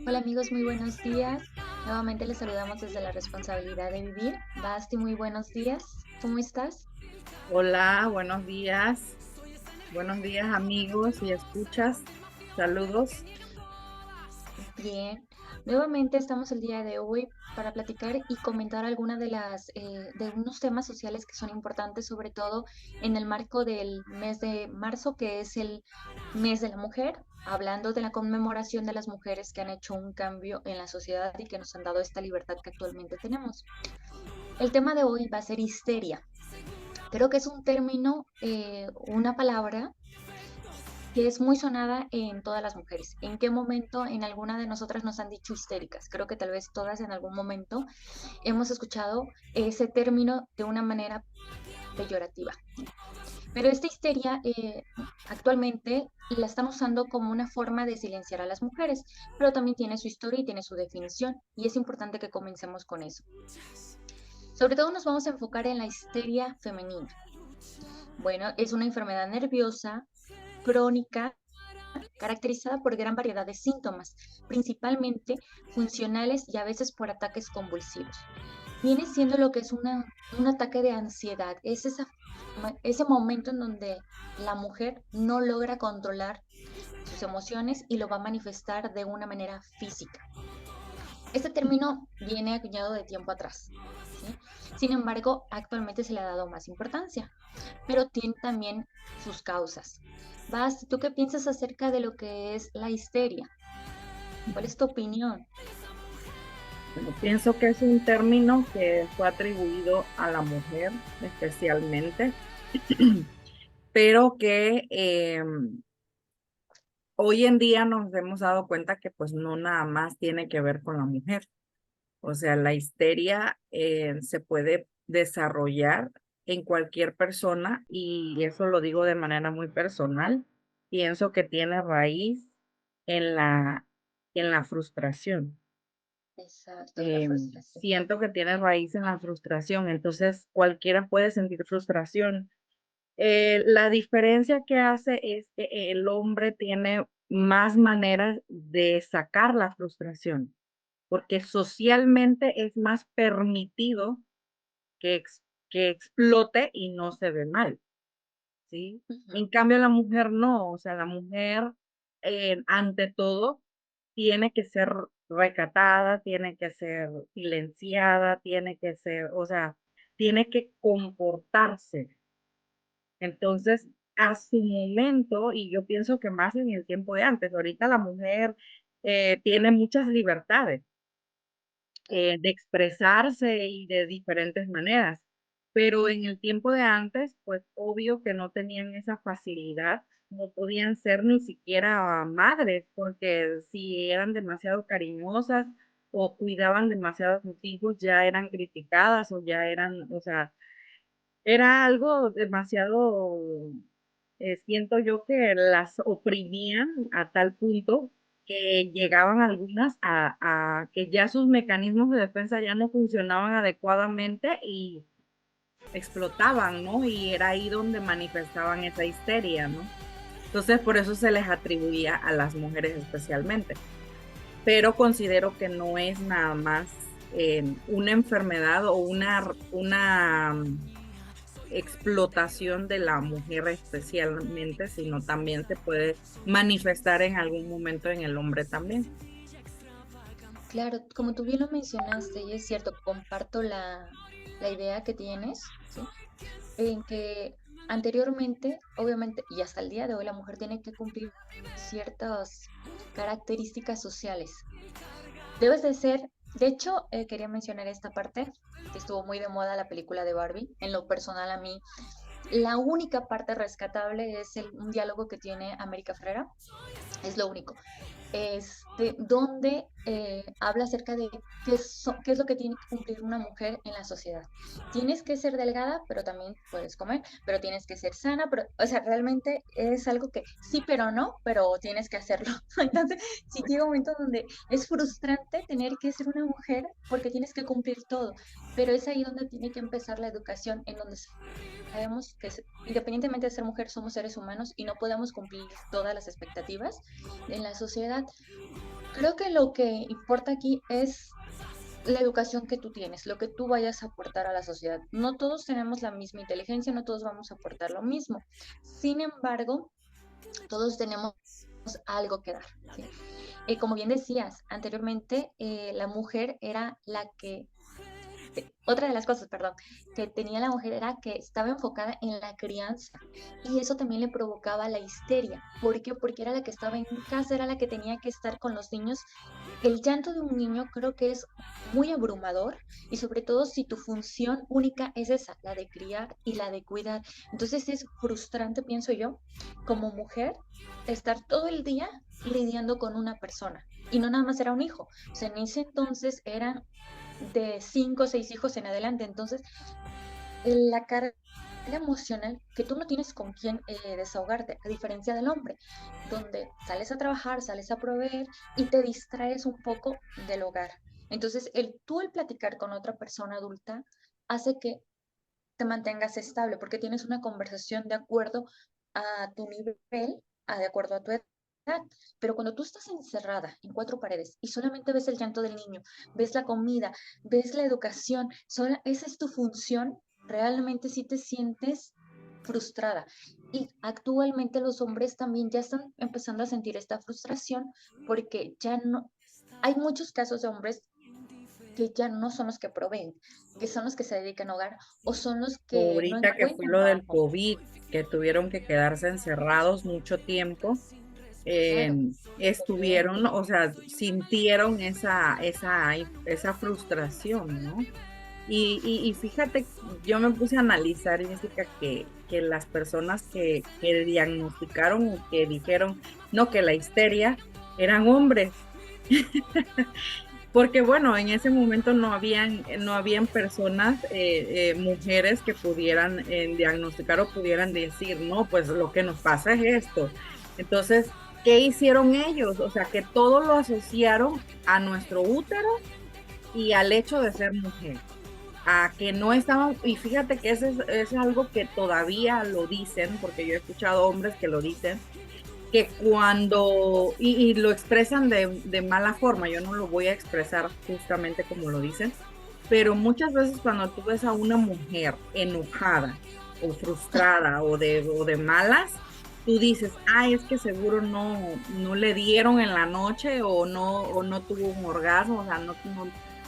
Hola amigos, muy buenos días. Nuevamente les saludamos desde la responsabilidad de vivir. Basti, muy buenos días. ¿Cómo estás? Hola, buenos días. Buenos días amigos y escuchas. Saludos. Bien. Nuevamente estamos el día de hoy para platicar y comentar algunas de unos temas sociales que son importantes, sobre todo en el marco del mes de marzo, que es el mes de la mujer, hablando de la conmemoración de las mujeres que han hecho un cambio en la sociedad y que nos han dado esta libertad que actualmente tenemos. El tema de hoy va a ser histeria. Creo que es un término, una palabra que es muy sonada en todas las mujeres. ¿En qué momento en alguna de nosotras nos han dicho histéricas? Creo que tal vez todas en algún momento hemos escuchado ese término de una manera peyorativa. Pero esta histeria actualmente la están usando como una forma de silenciar a las mujeres, pero también tiene su historia y tiene su definición, y es importante que comencemos con eso. Sobre todo nos vamos a enfocar en la histeria femenina. Bueno, es una enfermedad nerviosa crónica caracterizada por gran variedad de síntomas, principalmente funcionales y a veces por ataques convulsivos. Viene siendo lo que es un ataque de ansiedad, es ese momento en donde la mujer no logra controlar sus emociones y lo va a manifestar de una manera física. Este término viene acuñado de tiempo atrás, ¿sí? Sin embargo, actualmente se le ha dado más importancia, pero tiene también sus causas. Vas, ¿tú qué piensas acerca de lo que es la histeria? ¿Cuál es tu opinión? Bueno, pienso que es un término que fue atribuido a la mujer especialmente, pero que hoy en día nos hemos dado cuenta que pues no nada más tiene que ver con la mujer. O sea, la histeria se puede desarrollar en cualquier persona y eso lo digo de manera muy personal. Pienso que tiene raíz en la frustración. Exacto, en la frustración. Siento que tiene raíz en la frustración, entonces cualquiera puede sentir frustración. La diferencia que hace es que el hombre tiene más maneras de sacar la frustración porque socialmente es más permitido que, que explote y no se ve mal, ¿sí? Ujú. En cambio, la mujer no, o sea, la mujer ante todo tiene que ser recatada, tiene que ser silenciada, tiene que ser, o sea, tiene que comportarse. Entonces, a su momento, y yo pienso que más en el tiempo de antes, ahorita la mujer tiene muchas libertades de expresarse y de diferentes maneras. Pero en el tiempo de antes, pues obvio que no tenían esa facilidad, no podían ser ni siquiera madres, porque si eran demasiado cariñosas o cuidaban demasiado a sus hijos, ya eran criticadas o ya eran, o sea, era algo demasiado, siento yo que las oprimían a tal punto que llegaban algunas a que ya sus mecanismos de defensa ya no funcionaban adecuadamente y explotaban, ¿no? Y era ahí donde manifestaban esa histeria, ¿no? Entonces, por eso se les atribuía a las mujeres especialmente. Pero considero que no es nada más una enfermedad o una explotación de la mujer especialmente, sino también se puede manifestar en algún momento en el hombre también. Claro, como tú bien lo mencionaste, y es cierto, comparto la idea que tienes, ¿sí? En que anteriormente, obviamente, y hasta el día de hoy, la mujer tiene que cumplir ciertas características sociales. Debes de ser, de hecho, quería mencionar esta parte, que estuvo muy de moda la película de Barbie. En lo personal, a mí, la única parte rescatable es un diálogo que tiene América Ferrera, es lo único. Donde habla acerca de qué es lo que tiene que cumplir una mujer en la sociedad. Tienes que ser delgada, pero también puedes comer, pero tienes que ser sana, pero, o sea, realmente es algo que sí, pero no, pero tienes que hacerlo. Entonces, sí llega un momento donde es frustrante tener que ser una mujer porque tienes que cumplir todo. pero es ahí donde tiene que empezar la educación, en donde sabemos que independientemente de ser mujer, somos seres humanos y no podemos cumplir todas las expectativas en la sociedad. Creo que lo que importa aquí es la educación que tú tienes, lo que tú vayas a aportar a la sociedad. No todos tenemos la misma inteligencia, no todos vamos a aportar lo mismo. Sin embargo, todos tenemos algo que dar, ¿sí? Como bien decías anteriormente, la mujer era la que otra de las cosas, perdón, que tenía la mujer era que estaba enfocada en la crianza y eso también le provocaba la histeria. ¿Por qué? Porque era la que estaba en casa, era la que tenía que estar con los niños. El llanto de un niño creo que es muy abrumador y sobre todo si tu función única es esa, la de criar y la de cuidar. Entonces es frustrante, pienso yo, como mujer, estar todo el día lidiando con una persona. Y no nada más era un hijo. O sea, en ese entonces eran de 5 o 6 hijos en adelante. Entonces, la carga emocional que tú no tienes con quién desahogarte, a diferencia del hombre, donde sales a trabajar, sales a proveer y te distraes un poco del hogar. Entonces, el platicar con otra persona adulta hace que te mantengas estable porque tienes una conversación de acuerdo a tu nivel, de acuerdo a tu edad. Pero cuando tú estás encerrada en 4 paredes y solamente ves el llanto del niño, ves la comida, ves la educación, esa es tu función, realmente sí te sientes frustrada. Y actualmente los hombres también ya están empezando a sentir esta frustración porque ya no, hay muchos casos de hombres que ya no son los que proveen, que son los que se dedican a hogar o son los que no Ahorita que fue encuentran lo del trabajo. COVID, que tuvieron que quedarse encerrados mucho tiempo, Claro, también. estuvieron, o sea, sintieron esa frustración, ¿no? Y fíjate, yo me puse a analizar, Jessica, que las personas que diagnosticaron o que dijeron, no, que la histeria, eran hombres. Porque bueno, en ese momento no habían personas, mujeres que pudieran diagnosticar o pudieran decir, no, pues lo que nos pasa es esto. Entonces, ¿qué hicieron ellos? O sea, que todo lo asociaron a nuestro útero y al hecho de ser mujer. A que no estaban, y fíjate que es algo que todavía lo dicen, porque yo he escuchado hombres que lo dicen, que cuando, y lo expresan de mala forma, yo no lo voy a expresar justamente como lo dicen, pero muchas veces cuando tú ves a una mujer enojada o frustrada o de malas, tú dices, ay, es que seguro no le dieron en la noche o no tuvo un orgasmo, o sea,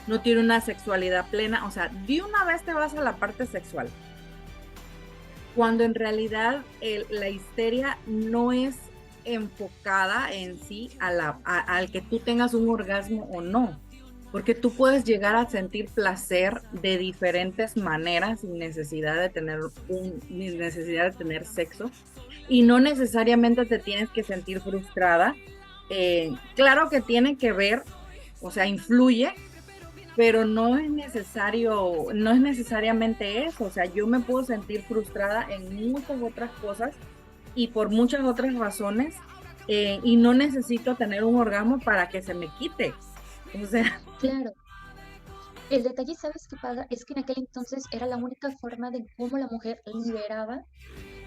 no tiene una sexualidad plena, o sea, de una vez te vas a la parte sexual, cuando en realidad la histeria no es enfocada en sí al que tú tengas un orgasmo o no, porque tú puedes llegar a sentir placer de diferentes maneras sin necesidad de tener sexo y no necesariamente te tienes que sentir frustrada. Claro que tiene que ver, o sea, influye, pero no es necesariamente eso, o sea, yo me puedo sentir frustrada en muchas otras cosas y por muchas otras razones, y no necesito tener un orgasmo para que se me quite, o sea, Claro, el detalle, ¿sabes qué pasa? Es que en aquel entonces era la única forma de cómo la mujer liberaba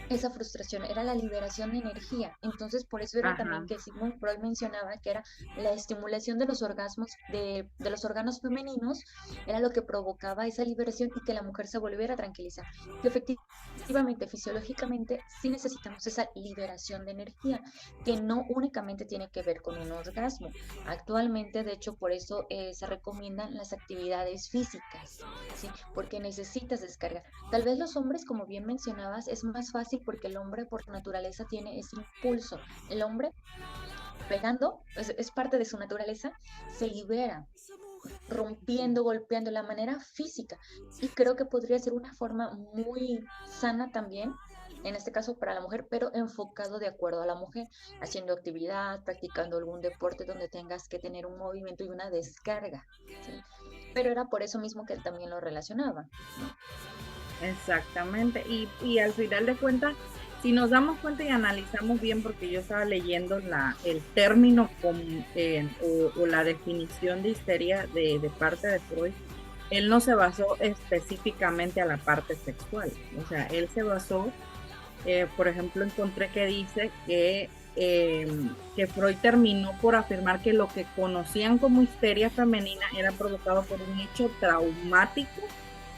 esa frustración, era la liberación de energía. Entonces, por eso era también ajá, que Sigmund Freud mencionaba que era la estimulación de los orgasmos, de los órganos femeninos, era lo que provocaba esa liberación y que la mujer se volviera a tranquilizar. Que efectivamente, fisiológicamente, sí necesitamos esa liberación de energía, que no únicamente tiene que ver con un orgasmo. Actualmente, de hecho, por eso se recomiendan las actividades físicas, ¿sí? Porque necesitas descargar. Tal vez los hombres, como bien mencionabas, es más fácil porque el hombre por naturaleza tiene ese impulso. El hombre pegando, es parte de su naturaleza, se libera, rompiendo, golpeando la manera física. Y creo que podría ser una forma muy sana también, en este caso para la mujer, pero enfocado de acuerdo a la mujer, haciendo actividad, practicando algún deporte donde tengas que tener un movimiento y una descarga, ¿sí? Pero era por eso mismo que él también lo relacionaba, ¿no? exactamente, y al final de cuentas, si nos damos cuenta y analizamos bien, porque yo estaba leyendo el término o la definición de histeria de parte de Freud, él no se basó específicamente a la parte sexual, o sea, él se basó, por ejemplo, encontré que dice que Freud terminó por afirmar que lo que conocían como histeria femenina era provocado por un hecho traumático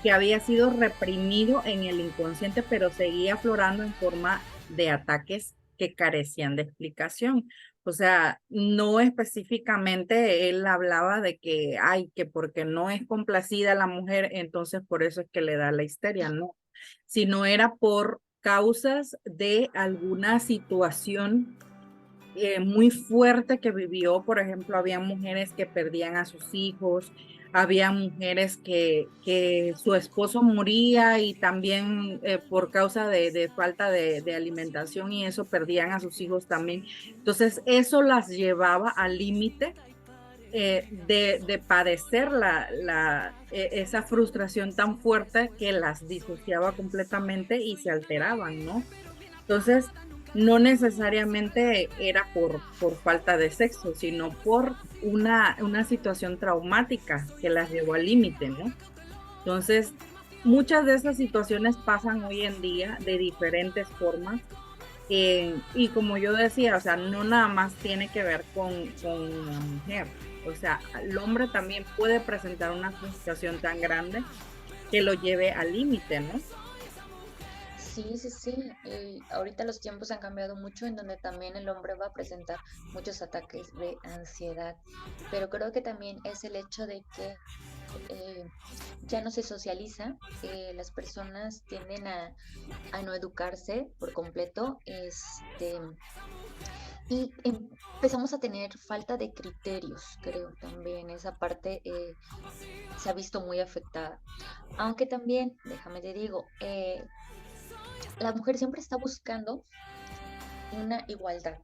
que había sido reprimido en el inconsciente, pero seguía aflorando en forma de ataques que carecían de explicación. O sea, no específicamente él hablaba de que, ay, que porque no es complacida la mujer, entonces por eso es que le da la histeria, no, sino era por causas de alguna situación muy fuerte que vivió. Por ejemplo, había mujeres que perdían a sus hijos, había mujeres que su esposo moría y también por causa de falta de alimentación y eso perdían a sus hijos también. Entonces, eso las llevaba al límite de padecer esa frustración tan fuerte que las disociaba completamente y se alteraban, ¿no? Entonces, no necesariamente era por falta de sexo, sino por una situación traumática que las llevó al límite, ¿no? Entonces, muchas de esas situaciones pasan hoy en día de diferentes formas. Y como yo decía, o sea, no nada más tiene que ver con la mujer. O sea, el hombre también puede presentar una frustración tan grande que lo lleve al límite, ¿no? Sí, sí, sí. Ahorita los tiempos han cambiado mucho en donde también el hombre va a presentar muchos ataques de ansiedad. Pero creo que también es el hecho de que eh, ya no se socializa, las personas tienden a no educarse por completo, y empezamos a tener falta de criterios, creo también esa parte se ha visto muy afectada. Aunque también, déjame te digo, la mujer siempre está buscando una igualdad.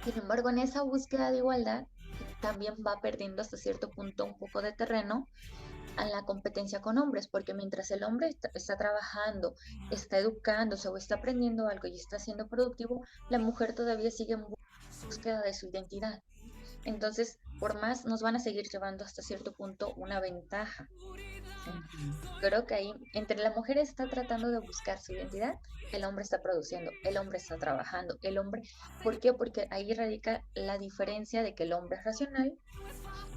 Sin embargo, en esa búsqueda de igualdad también va perdiendo hasta cierto punto un poco de terreno a la competencia con hombres, porque mientras el hombre está trabajando, está educándose o está aprendiendo algo y está siendo productivo, la mujer todavía sigue en búsqueda de su identidad. Entonces, por más nos van a seguir llevando hasta cierto punto una ventaja. ¿Sí? Creo que ahí, entre la mujer está tratando de buscar su identidad, el hombre está produciendo, el hombre está trabajando, el hombre, ¿por qué? Porque ahí radica la diferencia de que el hombre es racional,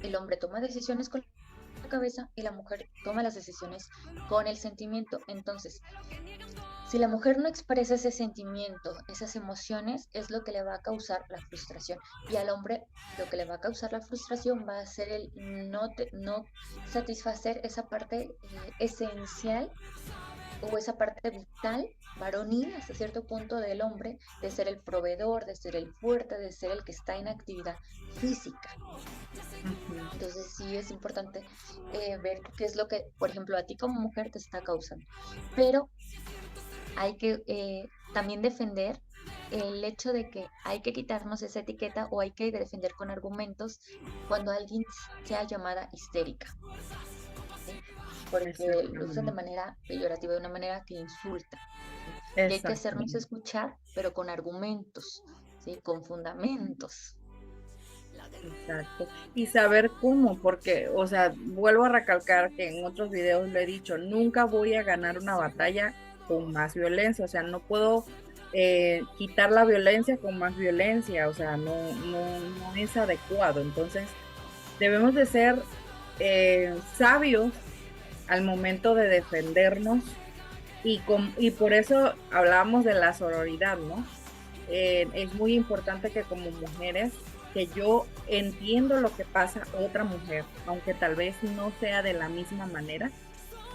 el hombre toma decisiones con la cabeza y la mujer toma las decisiones con el sentimiento. Entonces, si la mujer no expresa ese sentimiento, esas emociones, es lo que le va a causar la frustración. Y al hombre lo que le va a causar la frustración va a ser el no satisfacer esa parte esencial o esa parte vital, varonil hasta cierto punto del hombre, de ser el proveedor, de ser el fuerte, de ser el que está en actividad física. Ujú. Entonces sí es importante ver qué es lo que, por ejemplo, a ti como mujer te está causando. Pero hay que también defender el hecho de que hay que quitarnos esa etiqueta o hay que defender con argumentos cuando alguien sea llamada histérica, ¿sí? Porque lo usan de Exactamente. manera peyorativa, de una manera que insulta, ¿sí? Y hay que hacernos Exactamente. escuchar, pero con argumentos, ¿sí? Con fundamentos. Exacto. Y saber cómo, porque, o sea, vuelvo a recalcar que en otros videos lo he dicho, nunca voy a ganar una batalla con más violencia, o sea, no puedo quitar la violencia con más violencia, o sea, no es adecuado. Entonces, debemos de ser sabios al momento de defendernos y por eso hablamos de la sororidad, ¿no? Es muy importante que como mujeres, que yo entiendo lo que pasa a otra mujer, aunque tal vez no sea de la misma manera,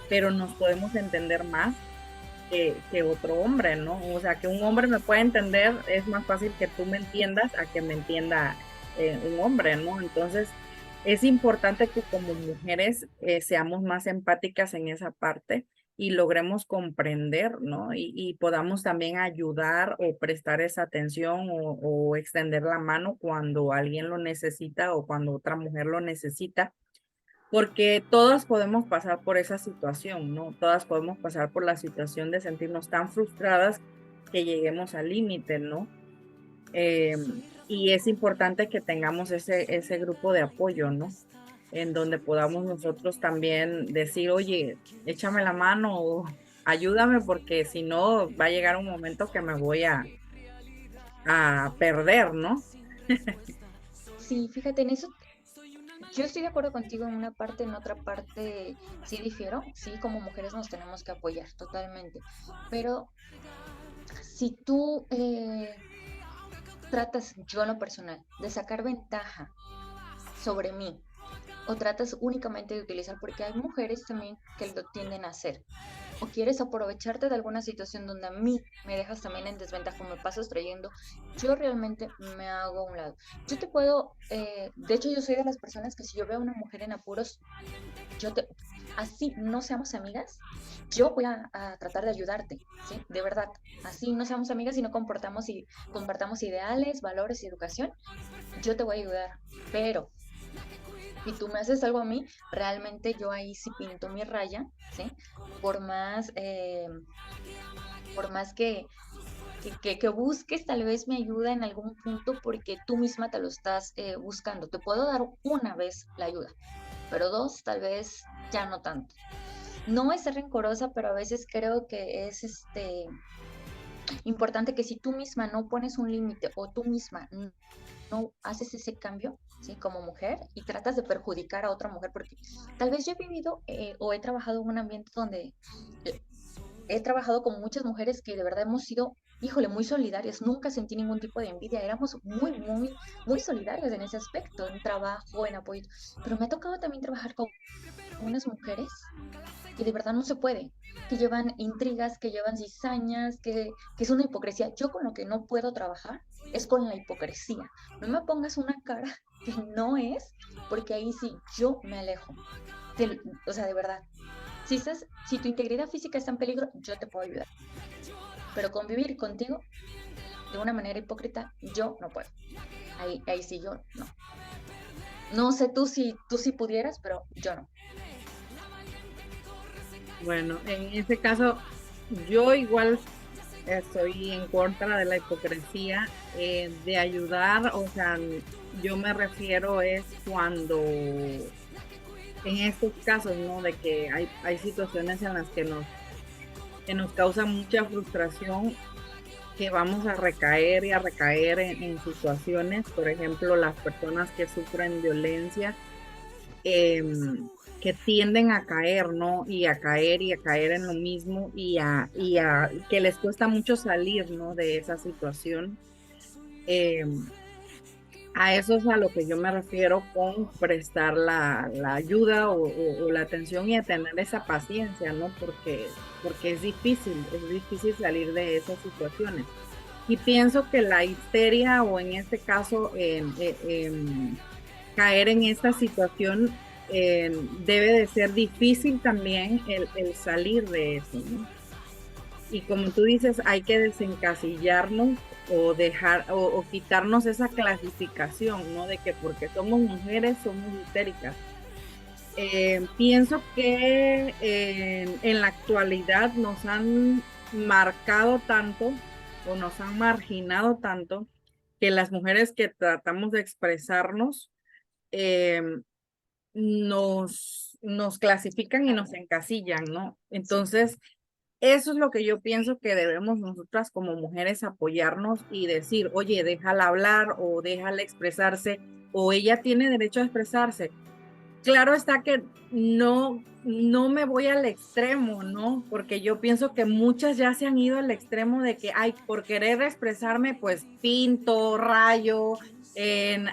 pero nos podemos entender más que otro hombre, ¿no? O sea, que un hombre me pueda entender, es más fácil que tú me entiendas a que me entienda un hombre, ¿no? Entonces, es importante que como mujeres seamos más empáticas en esa parte y logremos comprender, ¿no? Y podamos también ayudar o prestar esa atención o extender la mano cuando alguien lo necesita o cuando otra mujer lo necesita porque todas podemos pasar por esa situación, ¿no? Todas podemos pasar por la situación de sentirnos tan frustradas que lleguemos al límite, ¿no? Y es importante que tengamos ese grupo de apoyo, ¿no? en donde podamos nosotros también decir, oye, échame la mano o ayúdame porque si no va a llegar un momento que me voy a perder, ¿no? Sí, fíjate, en eso yo estoy de acuerdo contigo en una parte, en otra parte sí difiero. Sí, como mujeres nos tenemos que apoyar totalmente. Pero si tú tratas, yo en lo personal, de sacar ventaja sobre mí, o tratas únicamente de utilizar, porque hay mujeres también que lo tienden a hacer, o quieres aprovecharte de alguna situación donde a mí me dejas también en desventaja o me pasas trayendo, yo realmente me hago a un lado. Yo te puedo, de hecho yo soy de las personas que si yo veo a una mujer en apuros, yo te, así no seamos amigas, yo voy a tratar de ayudarte, ¿sí? De verdad, así no seamos amigas y no comportamos y compartamos ideales, valores y educación, yo te voy a ayudar, pero si tú me haces algo a mí, realmente yo ahí sí pinto mi raya, ¿sí? Por más, por más que busques tal vez mi ayuda en algún punto porque tú misma te lo estás buscando. Te puedo dar una vez la ayuda, pero dos tal vez ya no tanto. No es ser rencorosa, pero a veces creo que es importante que si tú misma no pones un límite o tú misma no haces ese cambio, ¿sí? Como mujer y tratas de perjudicar a otra mujer, porque tal vez yo he vivido o he trabajado en un ambiente donde eh, he trabajado con muchas mujeres que de verdad hemos sido, híjole, muy solidarias. Nunca sentí ningún tipo de envidia. Éramos muy solidarias en ese aspecto, en trabajo, en apoyo. Pero me ha tocado también trabajar con unas mujeres que de verdad no se puede, que llevan intrigas, que llevan cizañas, que es una hipocresía. Yo con lo que no puedo trabajar es con la hipocresía. No me pongas una cara que no es, porque ahí sí, yo me alejo. O sea, de verdad. Si tu integridad física está en peligro, yo te puedo ayudar. Pero convivir contigo de una manera hipócrita, yo no puedo. Ahí sí, yo no. No sé tú si pudieras, pero yo no. Bueno, en ese caso, yo igual estoy en contra de la hipocresía, de ayudar, o sea, yo me refiero es cuando en estos casos, ¿no? De que hay situaciones en las que nos causan mucha frustración, que vamos a recaer y a recaer en situaciones, por ejemplo, las personas que sufren violencia, que tienden a caer, ¿no? Y a caer en lo mismo y a que les cuesta mucho salir, ¿no? De esa situación. Em, a eso es a lo que yo me refiero con prestar la ayuda o la atención y a tener esa paciencia, ¿no? Porque es difícil salir de esas situaciones. Y pienso que la histeria o en este caso caer en esta situación debe de ser difícil también el salir de eso, ¿no? Y como tú dices, hay que desencasillarnos o dejar o quitarnos esa clasificación, ¿no? De que porque somos mujeres somos histéricas. Pienso que en la actualidad nos han marcado tanto o nos han marginado tanto que las mujeres que tratamos de expresarnos eh, nos clasifican y nos encasillan, ¿no? Sí, Entonces, eso es lo que yo pienso que debemos nosotras como mujeres apoyarnos y decir, oye, déjala hablar o déjala expresarse o ella tiene derecho a expresarse. Claro está que no me voy al extremo, ¿no? Porque yo pienso que muchas ya se han ido al extremo de que, ay, por querer expresarme, pues pinto, rayo,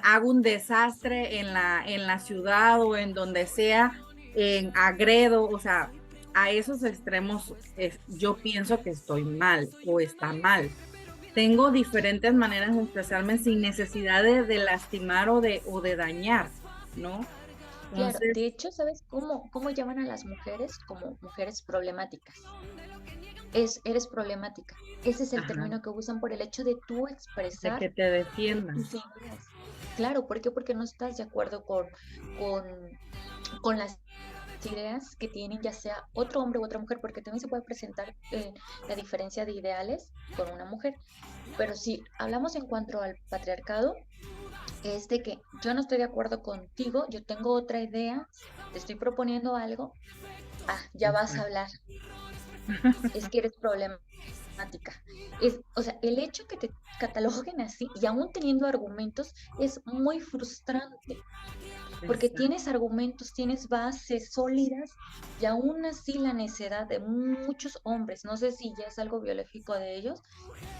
hago un desastre en la ciudad o en donde sea, en agredo, o sea, a esos extremos yo pienso que estoy mal o está mal. Tengo diferentes maneras de expresarme sin necesidad de lastimar o de dañar, ¿no? claro. Entonces, De hecho, ¿sabes cómo llaman a las mujeres? Como mujeres problemáticas. Eres problemática. Ese es el ajá, término que usan por el hecho de tú de expresar que te defiendan. tus ideas. Claro, ¿por qué? Porque no estás de acuerdo con, con las ideas que tienen ya sea otro hombre u otra mujer, porque también se puede presentar la diferencia de ideales con una mujer. Pero si hablamos en cuanto al patriarcado, es de que yo no estoy de acuerdo contigo, yo tengo otra idea, te estoy proponiendo algo, ya vas a Exacto, hablar, es que eres problemática. O sea, el hecho que te cataloguen así y aún teniendo argumentos es muy frustrante, porque exacto, tienes argumentos, tienes bases sólidas y aún así la necedad de muchos hombres, no sé si ya es algo biológico de ellos,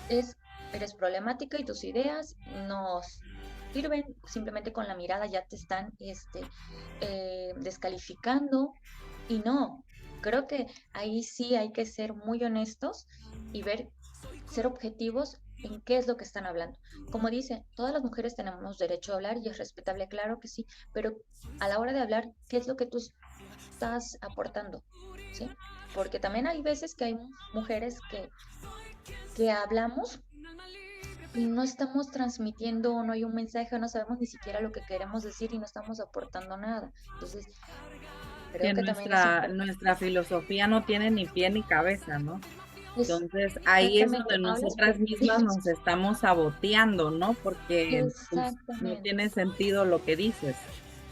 es, eres problemática y tus ideas no sirven, simplemente con la mirada ya te están descalificando y no, creo que ahí sí hay que ser muy honestos y ver, ser objetivos en qué es lo que están hablando. Como dice, todas las mujeres tenemos derecho a hablar y es respetable, claro que sí, pero a la hora de hablar, ¿qué es lo que tú estás aportando? ¿Sí? Porque también hay veces que hay mujeres que hablamos y no estamos transmitiendo, no hay un mensaje, no sabemos ni siquiera lo que queremos decir y no estamos aportando nada. Entonces, que creo que también es importante. nuestra filosofía no tiene ni pie ni cabeza, ¿no? Entonces ahí es Exactamente, donde hablas nosotras por ti. mismas nos estamos saboteando, ¿no? Porque pues, no Exactamente. tiene sentido lo que dices,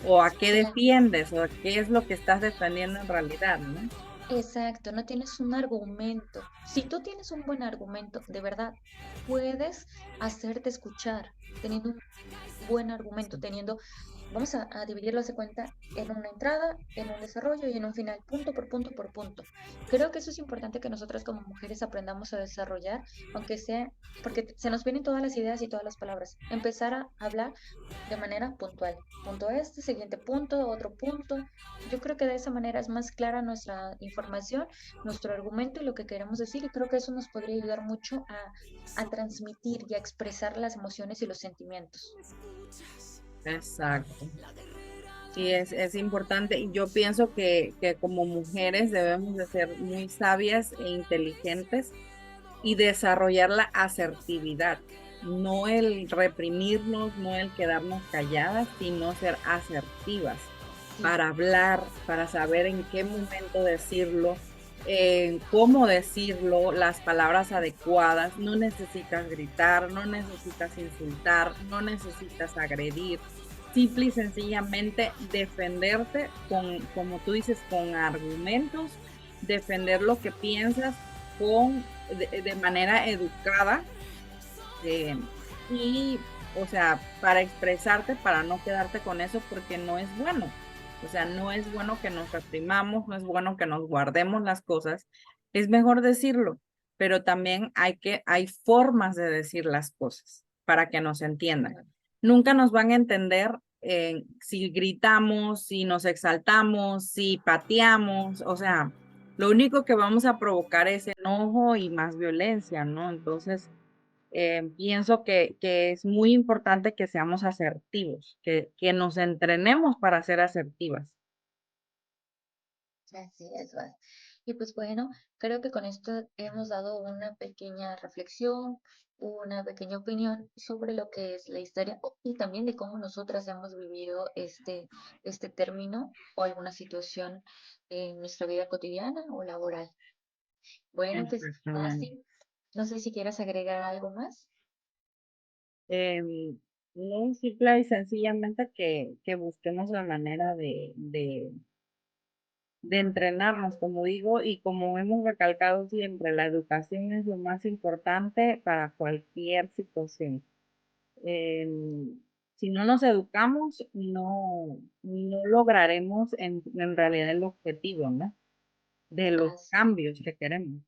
o a qué Claro, defiendes, o a qué es lo que estás defendiendo en realidad, ¿no? exacto, no tienes un argumento. Si tú tienes un buen argumento, de verdad, puedes hacerte escuchar teniendo un buen argumento, teniendo, vamos a dividirlo de cuenta en una entrada, en un desarrollo y en un final, punto por punto por punto. Creo que eso es importante que nosotras como mujeres aprendamos a desarrollar, aunque sea, porque se nos vienen todas las ideas y todas las palabras. Empezar a hablar de manera puntual. Punto este, siguiente punto, otro punto. Yo creo que de esa manera es más clara nuestra información, nuestro argumento y lo que queremos decir y creo que eso nos podría ayudar mucho a transmitir y a expresar las emociones y los sentimientos. Exacto. Sí, es importante. Y yo pienso que como mujeres debemos de ser muy sabias e inteligentes y desarrollar la asertividad, no el reprimirnos, no el quedarnos calladas, sino ser asertivas Sí, para hablar, para saber en qué momento decirlo, cómo decirlo, las palabras adecuadas. No necesitas gritar, no necesitas insultar, no necesitas agredir. Simple y sencillamente defenderte con, como tú dices, con argumentos, defender lo que piensas de manera educada, eh, y, o sea, para expresarte, para no quedarte con eso, porque no es bueno. O sea, no es bueno que nos reprimamos, no es bueno que nos guardemos las cosas. Es mejor decirlo, pero también hay formas de decir las cosas para que nos entiendan. Nunca nos van a entender si gritamos, si nos exaltamos, si pateamos, o sea, lo único que vamos a provocar es enojo y más violencia, ¿no? Entonces, pienso que es muy importante que seamos asertivos, que nos entrenemos para ser asertivas. así es, Vas. Y pues bueno, creo que con esto hemos dado una pequeña reflexión, una pequeña opinión sobre lo que es la historia y también de cómo nosotras hemos vivido este término o alguna situación en nuestra vida cotidiana o laboral. Bueno, pues Exactamente. así, no sé si quieras agregar algo más. No, simple y sencillamente que busquemos la manera de entrenarnos, como digo, y como hemos recalcado siempre, la educación es lo más importante para cualquier situación. Si no nos educamos, no lograremos en realidad el objetivo, ¿no? De los Así, cambios que queremos.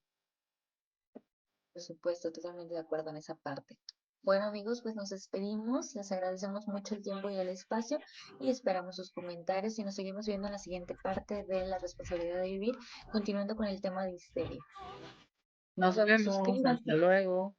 por supuesto, totalmente de acuerdo en esa parte. Bueno, amigos, pues nos despedimos. Les agradecemos mucho el tiempo y el espacio y esperamos sus comentarios y nos seguimos viendo en la siguiente parte de la responsabilidad de vivir, continuando con el tema de histeria. Nos vemos, hasta Suscríbanse. luego.